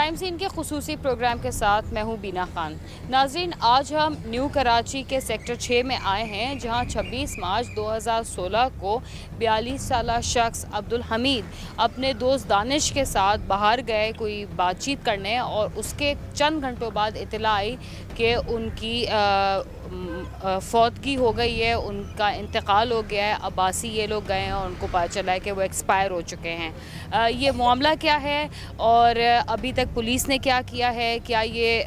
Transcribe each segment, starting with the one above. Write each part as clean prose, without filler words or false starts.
Crime scene के खुसूसी programme के साथ मैं हूं बीना खान। नाज़रीन, आज हम न्यू कराची के सेक्टर 6 में आए हैं, जहां 26 मार्च 2016 को 42 साला शख्स अब्दुल हमीद अपने दोस्त दानिश के साथ बाहर गए कोई बातचीत करने, और उसके चंद घंटों बाद इत्तला आई कि उनकी फौतगी हो गई है, उनका इंतकाल हो गया है। अब्बासी ये लोग गए हैं और उनको पता चला है कि वो एक्सपायर हो चुके हैं। ये मामला क्या है और अभी तक पुलिस ने क्या किया है, क्या ये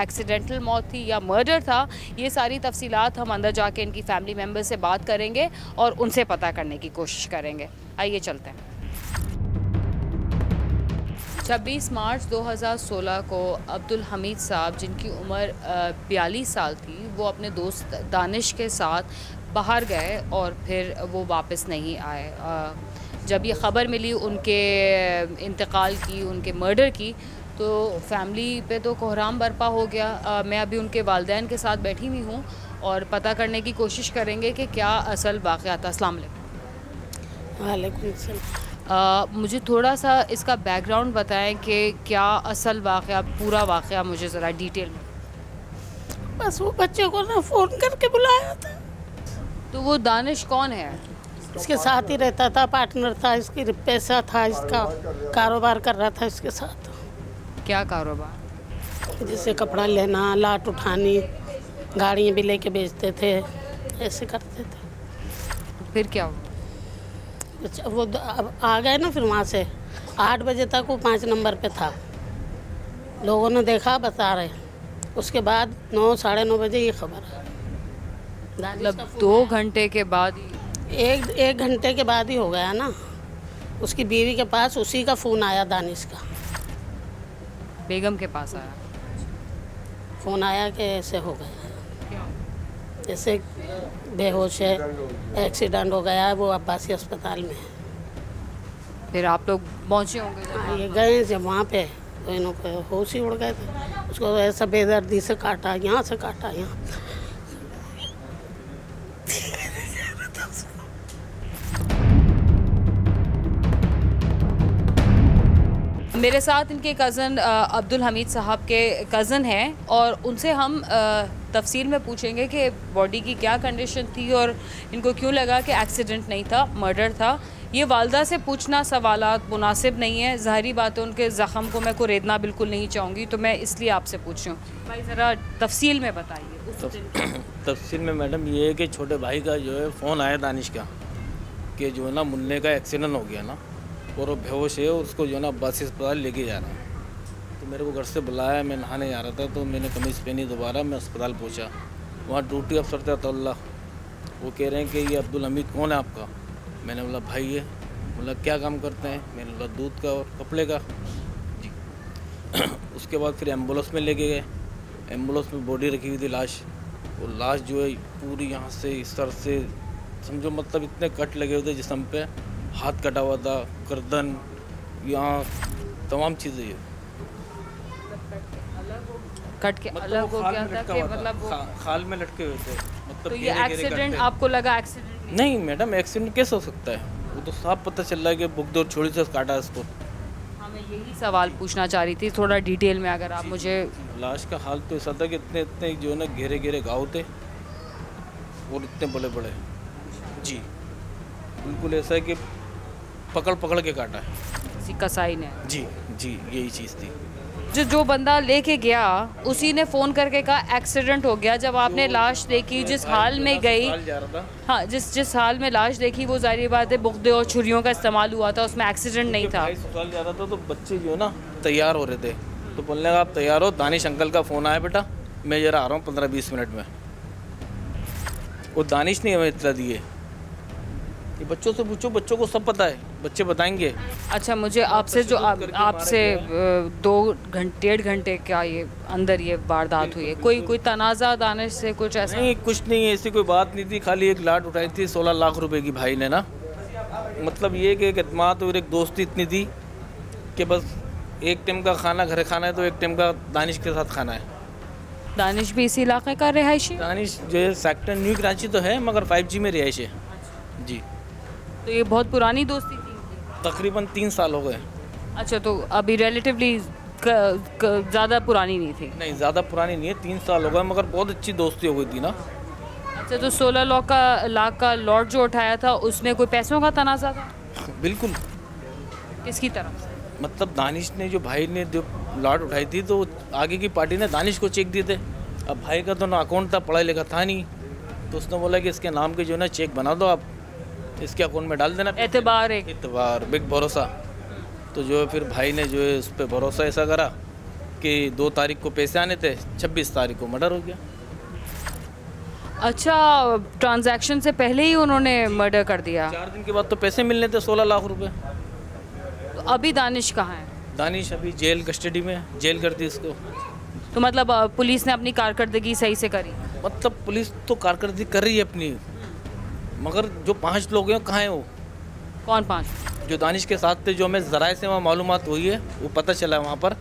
एक्सीडेंटल मौत थी या मर्डर था, ये सारी तफसीलात हम अंदर जाके इनकी फैमिली मेम्बर से बात करेंगे और उनसे पता करने की कोशिश करेंगे। आइए चलते हैं। 26 मार्च 2016 को अब्दुल हमीद साहब, जिनकी उम्र 42 साल थी, वो अपने दोस्त दानिश के साथ बाहर गए और फिर वो वापस नहीं आए। जब ये ख़बर मिली उनके इंतकाल की, उनके मर्डर की, तो फैमिली पे तो कोहराम बरपा हो गया। मैं अभी उनके वालिदैन के साथ बैठी हुई हूँ और पता करने की कोशिश करेंगे कि क्या असल वाक़या था। अस्सलाम वालेकुम। वालेकुम अस्सलाम। मुझे थोड़ा सा इसका बैकग्राउंड बताएं कि क्या असल वाक़या, पूरा वाक़या मुझे ज़रा डिटेल में। बस वो बच्चे को ना फ़ोन करके बुलाया था। तो वो दानिश कौन है? इसके साथ ही रहता था, पार्टनर था, इसकी पैसा था, इसका कारोबार कर रहा था इसके साथ। क्या कारोबार? जैसे कपड़ा लेना, लाट उठानी, गाड़ियाँ भी लेके बेचते थे, ऐसे करते थे। फिर क्या हुआ? अच्छा, वो अब आ गए ना फिर वहाँ से 8 बजे तक वो 5 नंबर पे था। लोगों ने देखा, बता रहे। उसके बाद 9 साढ़े 9 बजे ये खबर है। मतलब 2 घंटे के बाद? एक घंटे के बाद ही हो गया ना। उसकी बीवी के पास उसी का फ़ोन आया, दानिश का। बेगम के पास आया फ़ोन आया कि ऐसे हो गया, जैसे बेहोश है, एक्सीडेंट हो गया है, वो अब्बासी अस्पताल में है। फिर आप लोग पहुँचे होंगे? हाँ, ये गए जब वहाँ पे तो इन्हों होश ही उड़ गए थे। उसको ऐसा बेदर्दी से काटा, यहाँ से काटा, यहाँ। मेरे साथ इनके कज़न अब्दुल हमीद साहब के कज़न हैं और उनसे हम तफसील में पूछेंगे कि बॉडी की क्या कंडीशन थी और इनको क्यों लगा कि एक्सीडेंट नहीं था, मर्डर था। ये वालदा से पूछना सवालात मुनासिब नहीं है, ज़ाहिरी बात है, उनके ज़ख़म को मैं कुरेदना बिल्कुल नहीं चाहूँगी, तो मैं इसलिए आपसे पूछ रही हूँ। भाई ज़रा तफसील में बताइए। तफसील में मैडम ये है कि छोटे भाई का जो है फ़ोन आया दानिश का कि जो है ना मुन्ने का एक्सीडेंट हो गया ना, और वो बेहोश है, उसको जो है ना अब्बासी अस्पताल लेके जा रहा है। तो मेरे को घर से बुलाया, मैं नहाने जा रहा था, तो मैंने कमीज़ पहनी, दोबारा मैं अस्पताल पहुंचा। वहाँ ड्यूटी अफसर थे अतुल्ला, वो कह रहे हैं कि ये अब्दुल हमीद कौन है आपका? मैंने बोला भाई है। बोला क्या काम करते हैं? मैंने बोला दूध का और कपड़े का जी। उसके बाद फिर एम्बुलेंस में लेके गए। एम्बुलेंस में बॉडी रखी हुई थी, लाश। वो लाश जो है पूरी यहाँ से इस तरह से समझो, मतलब इतने कट लगे हुए थे जिस्म पे, हाथ कटा हुआ था, गर्दन, यहाँ तमाम चीज़ें ये कट के मतलब अलग हो गया था कि मतलब वो खाल में लटके हुए थे। मतलब तो ये एक्सीडेंट आपको लगा? एक्सीडेंट नहीं मैडम, एक्सीडेंट कैसे हो सकता है? वो तो साफ पता चल रहा है कि बुगदौर छोड़ी से काटा इसको। हाँ, मैं यही सवाल पूछना चाह रही थी, थोड़ा डिटेल में अगर आप मुझे। लाश का हाल तो ऐसा था कि इतने इतने जो है ना घेरे घेरे घाव थे और इतने बड़े बड़े जी, बिल्कुल ऐसा है कि पकड़ पकड़ के काटा है किसी कसाई ने। जी जी, यही चीज़ थी। जो बंदा लेके गया उसी ने फ़ोन करके कहा एक्सीडेंट हो गया। जब आपने लाश देखी, जिस हाल में गई, हाँ, जिस हाल में लाश देखी, वो ज़ाहिर बात है बुग़्दे और छुरियों का इस्तेमाल हुआ था, उसमें एक्सीडेंट नहीं था। ससुराल जा रहा था तो बच्चे जो है ना तैयार हो रहे थे, तो बोलने लगा आप तैयार हो, दानिश अंकल का फ़ोन आया बेटा, मैं ज़रा आ रहा हूँ 15-20 मिनट में। वो दानिश ने हमें इतना दिए। ये बच्चों से पूछो, बच्चों को सब पता है, बच्चे बताएंगे। अच्छा, मुझे आपसे जो आपसे 1.5 घंटे क्या ये अंदर ये वारदात हुई है, कोई तनाज़ा दानिश से कुछ ऐसा? नहीं, कुछ नहीं, ऐसी कोई बात नहीं थी। खाली एक लाट उठाई थी 16 लाख रुपए की भाई ने ना। मतलब ये कि एक एतमाद और एक दोस्ती इतनी थी कि बस एक टाइम का खाना घर खाना है तो एक टाइम का दानिश के साथ खाना है। दानिश भी इसी इलाके का रिहायशी? दानिश जो है सेक्टर न्यू कराची तो है, मगर 5G में रिहायश है जी। तो ये बहुत पुरानी दोस्ती थी? तकरीबन 3 साल हो गए। अच्छा, तो अभी रिलेटिवली ज़्यादा पुरानी नहीं थी? नहीं, ज़्यादा पुरानी नहीं है, 3 साल हो गए, मगर बहुत अच्छी दोस्ती हो गई थी ना। अच्छा, तो 16 लाख का लॉट जो उठाया था उसमें कोई पैसों का तनाज़ा था? बिल्कुल। किसकी तरफ से? मतलब दानिश ने, जो भाई ने जो लॉट उठाई थी, तो आगे की पार्टी ने दानिश को चेक दिए थे। अब भाई का तो ना अकाउंट था, पढ़ा लिखा था नहीं, तो उसने बोला कि इसके नाम के जो है ना चेक बना दो, आप इसके अकाउंट में डाल देना। एतबार बिग भरोसा। तो जो है फिर भाई ने जो है उस पर भरोसा ऐसा करा कि 2 तारीख को पैसे आने थे, 26 तारीख को मर्डर हो गया। अच्छा, ट्रांजैक्शन से पहले ही उन्होंने मर्डर कर दिया? 4 दिन के बाद तो पैसे मिलने थे, 16 लाख रुपए। तो अभी दानिश कहाँ है? दानिश अभी जेल कस्टडी में, जेल कर दी इसको। तो मतलब पुलिस ने अपनी कारकर्दगी सही से करी? मतलब पुलिस तो कारकर्दगी कर रही है अपनी, मगर जो 5 लोग हैं कहाँ हैं वो? कौन 5? जो दानिश के साथ थे, जो हमें ज़राए से वहाँ मालूमात हुई है, वो पता चला वहाँ पर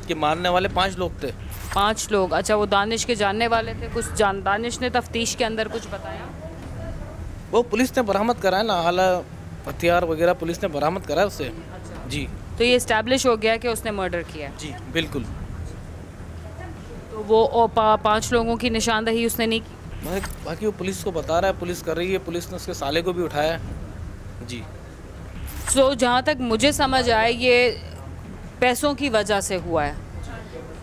कि मारने वाले 5 लोग थे। 5 लोग? अच्छा, वो दानिश के जानने वाले थे? कुछ दानिश ने तफ्तीश के अंदर कुछ बताया? वो पुलिस ने बरामद करा है ना, आला हथियार वगैरह पुलिस ने बरामद करा है उससे। अच्छा। जी। तो ये इस्टेब्लिश हो गया कि उसने मर्डर किया है? जी बिल्कुल। तो वो 5 लोगों की निशानदही उसने नहीं की? बाकी वो पुलिस को बता रहा है, पुलिस कर रही है, पुलिस ने उसके साले को भी उठाया है। जी। तो जहाँ तक मुझे समझ आए, ये पैसों की वजह से हुआ है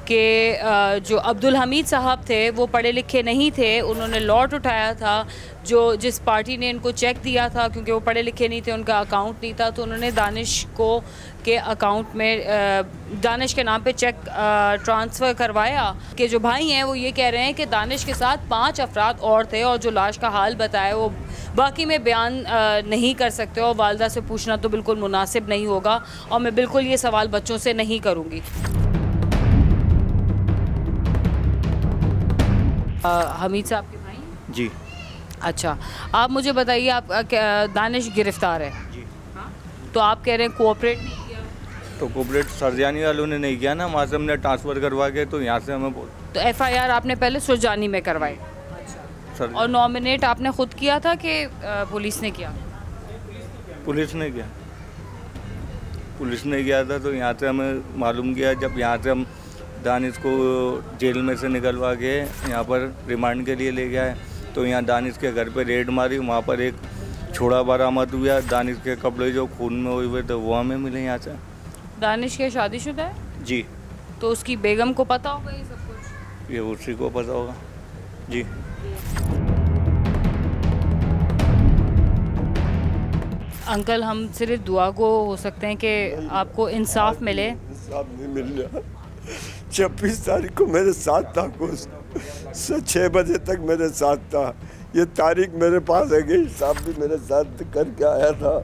कि जो अब्दुल हमीद साहब थे वो पढ़े लिखे नहीं थे, उन्होंने लॉट उठाया था, जिस पार्टी ने इनको चेक दिया था, क्योंकि वो पढ़े लिखे नहीं थे, उनका अकाउंट नहीं था, तो उन्होंने दानिश को के अकाउंट में दानिश के नाम पे चेक ट्रांसफ़र करवाया। कि जो भाई हैं वो ये कह रहे हैं कि दानिश के साथ 5 अफराद और थे, और जो लाश का हाल बताया वो बाकी में बयान नहीं कर सकते, और वालदा से पूछना तो बिल्कुल मुनासिब नहीं होगा, और मैं बिल्कुल ये सवाल बच्चों से नहीं करूँगी। हमीद साहब के भाई? जी। अच्छा, आप मुझे बताइए, आप दानिश गिरफ्तार है जी। तो आप कह रहे हैं कोऑपरेट नहीं किया? तो कोऑपरेट सरजानी वालों ने नहीं किया ना, वहाँ से हमने ट्रांसफ़र करवा के, तो यहाँ से हमें तो FIR आपने पहले सुरजानी में करवाई? सर, और नॉमिनेट आपने खुद किया था कि पुलिस ने किया? पुलिस ने किया। पुलिस ने किया था, तो यहाँ से हमें मालूम किया, जब यहाँ से हम दानिश को जेल में से निकलवा के यहाँ पर रिमांड के लिए ले गया है, तो यहाँ दानिश के घर पे रेड मारी, वहाँ पर एक छोड़ा बरामद हुआ, दानिश के कपड़े जो खून में हुए हुए थे वो हमें मिले यहाँ से। दानिश के शादीशुदा है? जी। तो उसकी बेगम को पता होगा ये सब कुछ? ये उसी को पता होगा। जी। अंकल, हम सिर्फ दुआ को हो सकते हैं कि आपको इंसाफ मिले। इंसाफ नहीं मिल रहा। 26 तारीख को मेरे साथ था, कुछ 6 बजे तक मेरे साथ था। ये तारीख मेरे पास है, गई साहब भी मेरे साथ करके आया था।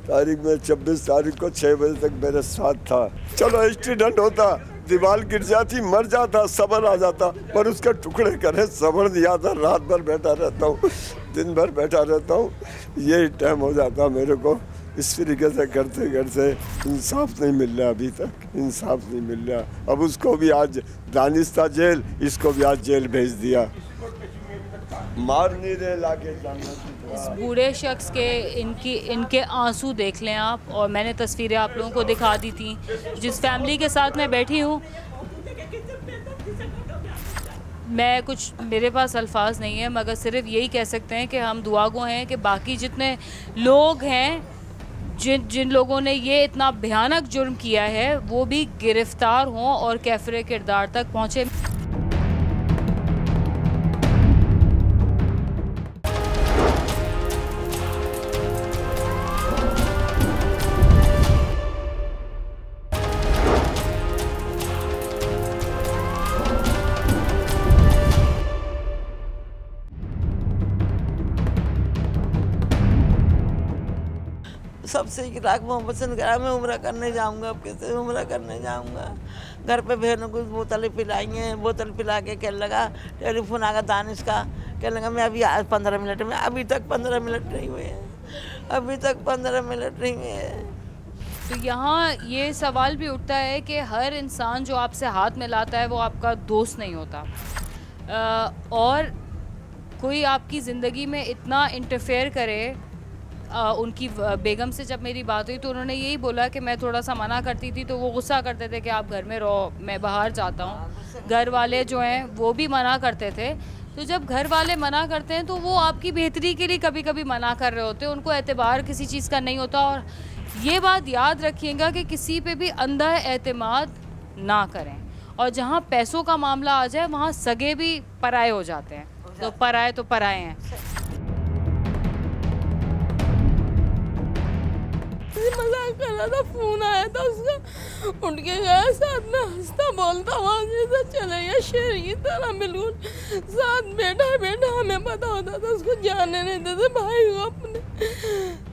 तारीख में 26 तारीख को 6 बजे तक मेरे साथ था। चलो एक्सीडेंट होता, दीवार गिर जाती, मर जाता, सब्र आ जाता, पर उसके टुकड़े करे सब्र दिया था। रात भर बैठा रहता हूँ, दिन भर बैठा रहता हूँ, यही टाइम हो जाता मेरे को। इस तरीके से करते करते इंसाफ नहीं मिल रहा, अभी तक इंसाफ नहीं मिल रहा। अब उसको भी आज दानिश था जेल, इसको भी आज जेल भेज दिया। मार नहीं रहे लाके इस बूढ़े शख्स के इनके आंसू देख लें आप, और मैंने तस्वीरें आप लोगों को दिखा दी थी। जिस फैमिली के साथ मैं बैठी हूँ, मैं कुछ, मेरे पास अल्फाज नहीं है, मगर सिर्फ यही कह सकते हैं कि हम दुआगो हैं कि बाकी जितने लोग हैं, जिन लोगों ने ये इतना भयानक जुर्म किया है, वो भी गिरफ्तार हों और कैफरे किरदार तक पहुँचे। सबसे इकराक मोहब्बत से करा, मैं उम्र करने जाऊंगा। अब कैसे उम्र करने जाऊंगा? घर पे बहनों को बोतलें पिलाई हैं, बोतल पिला के कहने लगा, टेलीफोन आ गया दानिश का, कहने लगा मैं अभी 15 मिनट में। अभी तक 15 मिनट नहीं हुए हैं, अभी तक 15 मिनट नहीं हुए हैं। तो यहाँ ये सवाल भी उठता है कि हर इंसान जो आपसे हाथ मिलाता है वो आपका दोस्त नहीं होता, और कोई आपकी ज़िंदगी में इतना इंटरफेयर करे उनकी बेगम से जब मेरी बात हुई तो उन्होंने यही बोला कि मैं थोड़ा सा मना करती थी तो वो गुस्सा करते थे कि आप घर में रहो, मैं बाहर जाता हूँ। घर वाले जो हैं वो भी मना करते थे। तो जब घर वाले मना करते हैं तो वो आपकी बेहतरी के लिए कभी कभी मना कर रहे होते हैं, उनको एतबार किसी चीज़ का नहीं होता। और ये बात याद रखिएगा कि किसी पे भी अंधा एतमाद ना करें, और जहाँ पैसों का मामला आ जाए वहाँ सगे भी पराए हो जाते हैं। तो पराए हैं। मजाक कर रहा था, फोन आया था उसका, उठ के गया, साथ में हंसता बोलता वहाँ से चले गया, शेर की तरह बिल्कुल साथ बैठा हमें पता होता था उसको जाने नहीं देते, भाई को अपने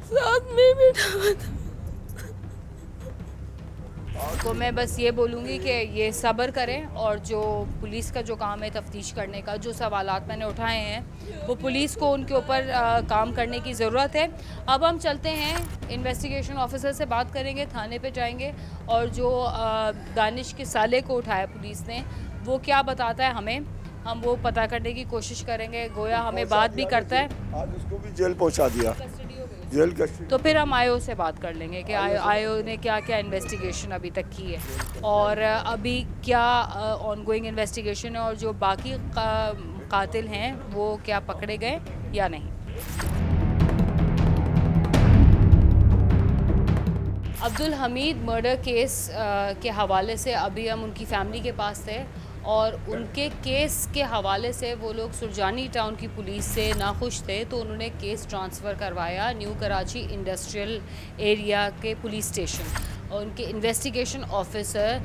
साथ में बैठा हुआ था। तो मैं बस ये बोलूँगी कि ये सब्र करें, और जो पुलिस का जो काम है तफ्तीश करने का, जो सवालात मैंने उठाए हैं वो पुलिस को उनके ऊपर काम करने की ज़रूरत है। अब हम चलते हैं, इन्वेस्टिगेशन ऑफिसर से बात करेंगे, थाने पे जाएंगे, और जो दानिश के साले को उठाया पुलिस ने वो क्या बताता है हमें, हम वो पता करने की कोशिश करेंगे। गोया हमें बात भी करता है, आज उसको भी जेल पहुंचा दिया, जेल कस्टडी। तो फिर हम आयो से बात कर लेंगे कि आयो ने क्या क्या इन्वेस्टिगेशन अभी तक की है, और अभी क्या ऑनगोइंग इन्वेस्टिगेशन है, और जो बाकी कातिल हैं वो क्या पकड़े गए या नहीं। अब्दुल हमीद मर्डर केस के हवाले से अभी हम उनकी फैमिली के पास थे, और उनके केस के हवाले से वो लोग सुरजानी टाउन की पुलिस से नाखुश थे, तो उन्होंने केस ट्रांसफ़र करवाया न्यू कराची इंडस्ट्रियल एरिया के पुलिस स्टेशन। और उनके इन्वेस्टिगेशन ऑफिसर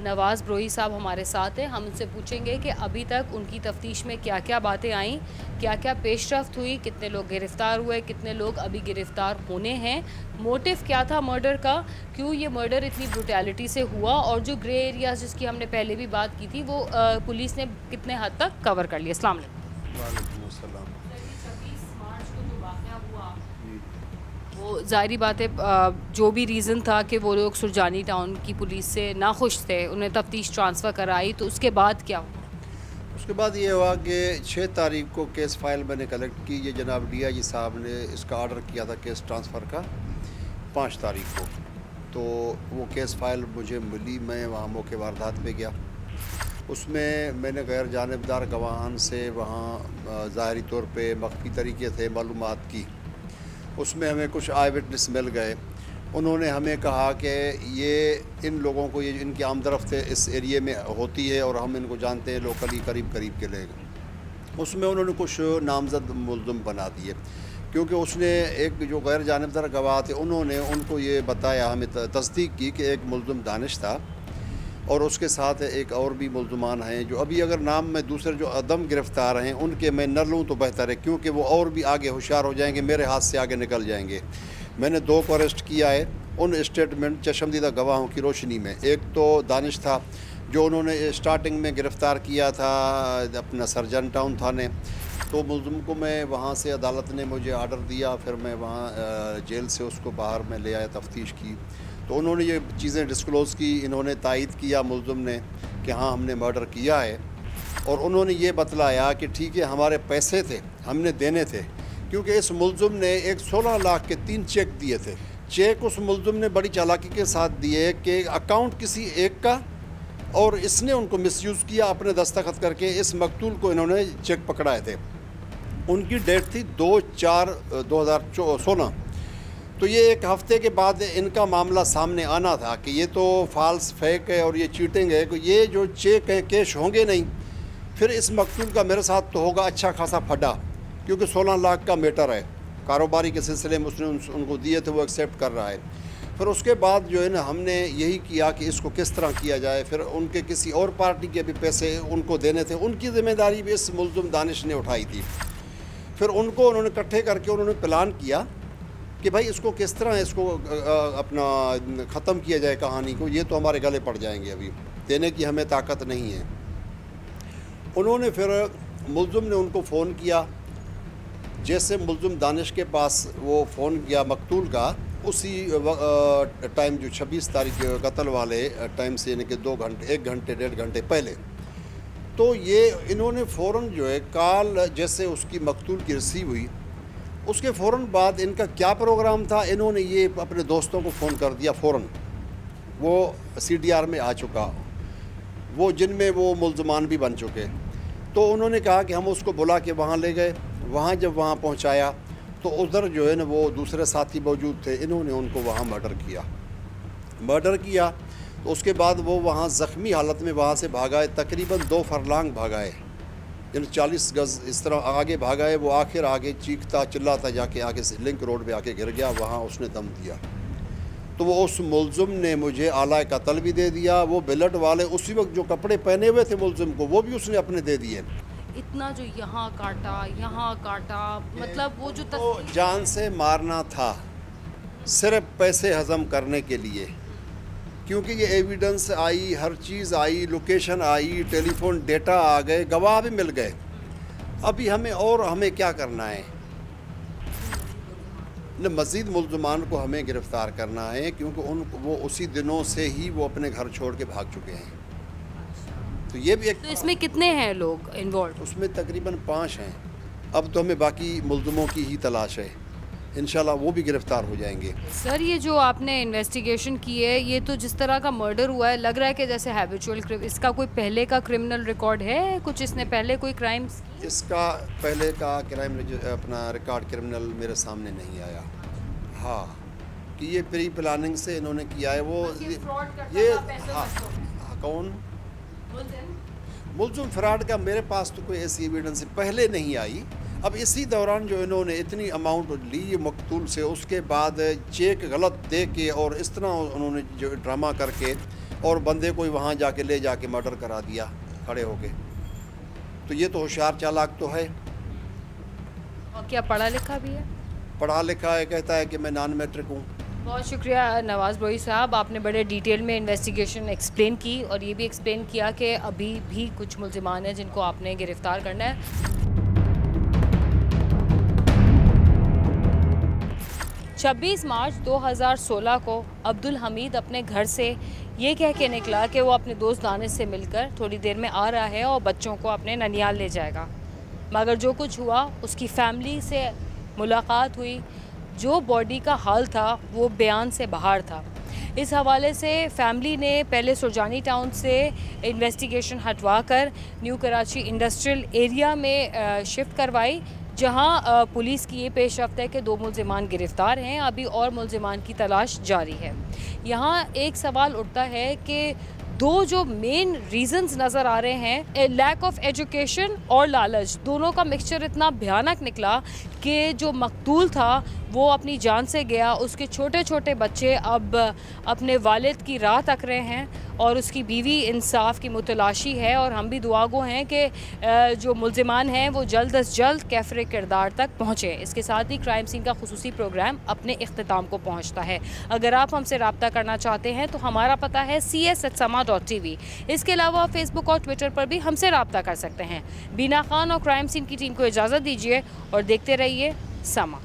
नवाज़ ब्रोही साहब हमारे साथ हैं। हम उनसे पूछेंगे कि अभी तक उनकी तफ्तीश में क्या क्या बातें आईं, क्या क्या पेशरफ्त हुई, कितने लोग गिरफ़्तार हुए, कितने लोग अभी गिरफ़्तार होने हैं, मोटिव क्या था मर्डर का, क्यों ये मर्डर इतनी ब्रुटैलिटी से हुआ, और जो ग्रे एरियाज जिसकी हमने पहले भी बात की थी वो पुलिस ने कितने हद तक कवर कर लिया। अस्सलाम वालेकुम। वो ज़ाहिरी बात है, जो भी रीज़न था कि वो लोग सुरजानी टाउन की पुलिस से नाखुश थे, उन्हें तफ्तीश ट्रांसफ़र कराई, तो उसके बाद क्या हुआ? उसके बाद ये हुआ कि 6 तारीख को केस फाइल मैंने कलेक्ट की। ये जनाब DIG साहब ने इसका ऑर्डर किया था केस ट्रांसफ़र का 5 तारीख को, तो वो केस फाइल मुझे मिली, मैं वहाँ मौके वारदात पे गया। उसमें मैंने गैर जानिबदार गवाहान से वहाँ ज़ाहरी तौर पे मख्फी तरीके से मालूमात की। उसमें हमें कुछ आई विटनेस मिल गए, उन्होंने हमें कहा कि ये इन लोगों को, ये इनकी आमदरफ्त इस एरिए में होती है और हम इनको जानते हैं लोकली करीब के लोग। उसमें उन्होंने कुछ नामजद मुल्ज़िम बना दिए, क्योंकि उसने एक जो गैर जानिबदार गवाह थे उन्होंने उनको ये बताया, हमें तस्दीक की कि एक मुल्ज़िम दानिश था और उसके साथ एक और भी मुल्ज़मान हैं, जो अभी अगर नाम में दूसरे जो अदम गिरफ़्तार हैं उनके मैं न लूँ तो बेहतर है, क्योंकि वो और भी आगे होशियार हो जाएंगे, मेरे हाथ से आगे निकल जाएंगे। मैंने 2 को अरेस्ट किया है उन स्टेटमेंट चशमदीदा गवाहों की रोशनी में। एक तो दानिश था जो उन्होंने स्टार्टिंग में गिरफ़्तार किया था अपना सरजन टाउन थाने, तो मुल्ज़िम को मैं वहाँ से अदालत ने मुझे आर्डर दिया, फिर मैं वहाँ जेल से उसको बाहर में ले आया, तफ्तीश की, तो उन्होंने ये चीज़ें डिस्क्लोज़ की। इन्होंने तायद किया मुल्ज़िम ने कि हाँ हमने मर्डर किया है, और उन्होंने ये बतलाया कि ठीक है हमारे पैसे थे हमने देने थे, क्योंकि इस मुल्ज़िम ने एक 16 लाख के 3 चेक दिए थे। चेक उस मुल्ज़िम ने बड़ी चालाकी के साथ दिए कि अकाउंट किसी एक का, और इसने उनको मिसयूज़ किया, अपने दस्तखत करके इस मकतूल को इन्होंने चेक पकड़ाए थे। उनकी डेट थी 2/4/2016, तो ये एक हफ़्ते के बाद इनका मामला सामने आना था कि ये तो फाल्स फेक है और ये चीटिंग है, कि ये जो चेक हैं कैश होंगे नहीं, फिर इस मकतूल का मेरे साथ तो होगा अच्छा खासा फटा, क्योंकि 16 लाख का मैटर है, कारोबारी के सिलसिले में उसने उनको दिए थे, वो एक्सेप्ट कर रहा है। फिर उसके बाद जो है ना हमने यही किया कि इसको किस तरह किया जाए, फिर उनके किसी और पार्टी के भी पैसे उनको देने थे, उनकी ज़िम्मेदारी भी इस मुल्ज़िम दानिश ने उठाई थी। फिर उनको उन्होंने इकट्ठे करके उन्होंने प्लान किया कि भाई इसको किस तरह इसको अपना ख़त्म किया जाए कहानी को, ये तो हमारे गले पड़ जाएंगे, अभी देने की हमें ताकत नहीं है। उन्होंने फिर मुल्ज़िम ने उनको फ़ोन किया, जैसे मुल्ज़िम दानिश के पास वो फ़ोन किया मकतूल का, उसी टाइम जो 26 तारीख के कत्ल वाले टाइम से, यानी कि 2 घंटे 1 घंटे 1.5 घंटे पहले, तो ये इन्होंने फ़ौरन जो है कॉल जैसे उसकी मकतूल की रिसीव हुई उसके फ़ौरन बाद इनका क्या प्रोग्राम था, इन्होंने ये अपने दोस्तों को फ़ोन कर दिया फ़ौरन, वो CDR में आ चुका, वो जिनमें वो मुल्ज़मान भी बन चुके। तो उन्होंने कहा कि हम उसको बुला के वहाँ ले गए। वहाँ जब वहाँ पहुँचाया तो उधर जो है ना वो दूसरे साथी मौजूद थे, इन्होंने उनको वहाँ मर्डर किया। तो उसके बाद वो वहाँ ज़ख्मी हालत में वहाँ से भागाए, तकरीबन 2 फरलांग भागाए, यानी 40 गज़ इस तरह आगे भागाए। वो आगे चीखता चिल्लाता जाके आगे से लिंक रोड पे आके गिर गया, वहाँ उसने दम दिया। तो वो उस मुल्ज़िम ने मुझे आला कत्ल भी दे दिया। वो बिलट वाले उसी वक्त जो कपड़े पहने हुए थे मुल्ज़िम को, वो भी उसने अपने दे दिए। इतना जो यहाँ काटा, मतलब वो जो तो जान से मारना था, सिर्फ पैसे हज़म करने के लिए, क्योंकि ये एविडेंस आई, हर चीज़ आई, लोकेशन आई, टेलीफोन डेटा आ गए, गवाह भी मिल गए। अभी हमें क्या करना है, न मज़ीद मुल्ज़मान को हमें गिरफ़्तार करना है, क्योंकि वो उसी दिनों से ही वो अपने घर छोड़ के भाग चुके हैं। तो ये भी एक, तो इसमें कितने हैं लोग इन्वॉल्व? उसमें तकरीबन 5 हैं। अब तो हमें बाकी मुल्ज़िमों की ही तलाश है, इंशाल्लाह वो भी गिरफ़्तार हो जाएंगे। सर, ये जो आपने इन्वेस्टिगेशन की है, ये तो जिस तरह का मर्डर हुआ है, लग रहा है कि जैसे हैबिचुअल क्रिम, इसका कोई पहले का क्रिमिनल रिकॉर्ड है कुछ? इसने पहले कोई क्राइम्स? इसका पहले का क्राइम अपना रिकॉर्ड क्रिमिनल मेरे सामने नहीं आया। हाँ, कि ये प्री प्लानिंग से इन्होंने किया है। वो ये हाँ, कौन मुल्ज़िम फ्रॉड का मेरे पास तो कोई ऐसी एविडेंस पहले नहीं आई। अब इसी दौरान जो इन्होंने इतनी अमाउंट ली मकतूल से, उसके बाद चेक गलत दे के और इस तरह उन्होंने जो ड्रामा करके और बंदे को वहाँ जाके ले जाके मर्डर करा दिया खड़े होके, तो ये तो होशियार चालाक तो है। और क्या पढ़ा लिखा भी है? पढ़ा लिखा है, कहता है कि मैं नॉन मैट्रिक हूँ। बहुत शुक्रिया नवाज़ बरोई साहब, आपने बड़े डिटेल में इन्वेस्टिगेशन एक्सप्लेन की और ये भी एक्सप्लेन किया कि अभी भी कुछ मुल्ज़िमान हैं जिनको आपने गिरफ़्तार करना है। 26 मार्च 2016 को अब्दुल हमीद अपने घर से ये कह के निकला कि वो अपने दोस्त दानिश से मिलकर थोड़ी देर में आ रहा है और बच्चों को अपने ननियाल ले जाएगा। मगर जो कुछ हुआ, उसकी फैमिली से मुलाकात हुई, जो बॉडी का हाल था वो बयान से बाहर था। इस हवाले से फैमिली ने पहले सुरजानी टाउन से इन्वेस्टिगेशन हटवाकर न्यू कराची इंडस्ट्रियल एरिया में शिफ्ट करवाई, जहां पुलिस की ये पेशरफ्त है कि 2 मुल्ज़िमान गिरफ़्तार हैं। अभी और मुल्ज़िमान की तलाश जारी है। यहाँ एक सवाल उठता है कि 2 जो मेन रीज़न्स नज़र आ रहे हैं, लैक ऑफ एजुकेशन और लालच, दोनों का मिक्सचर इतना भयानक निकला कि जो मकतूल था वो अपनी जान से गया। उसके छोटे छोटे बच्चे अब अपने वालिद की राह तक रहे हैं और उसकी बीवी इंसाफ की मुतलाशी है। और हम भी दुआगो हैं कि जो मुल्ज़िमान हैं वो जल्द अज जल्द कैफ़रे किरदार तक पहुँचे। इसके साथ ही क्राइम सीन का खुसूसी प्रोग्राम अपने इख्तिताम को पहुँचता है। अगर आप हमसे रब्ता करना चाहते हैं तो हमारा पता है cs@sama.tv। इसके अलावा फेसबुक और ट्विटर पर भी हमसे रब्ता कर सकते हैं। बीना खान और क्राइम सीन की टीम को इजाज़त दीजिए और देखते रहिए समा।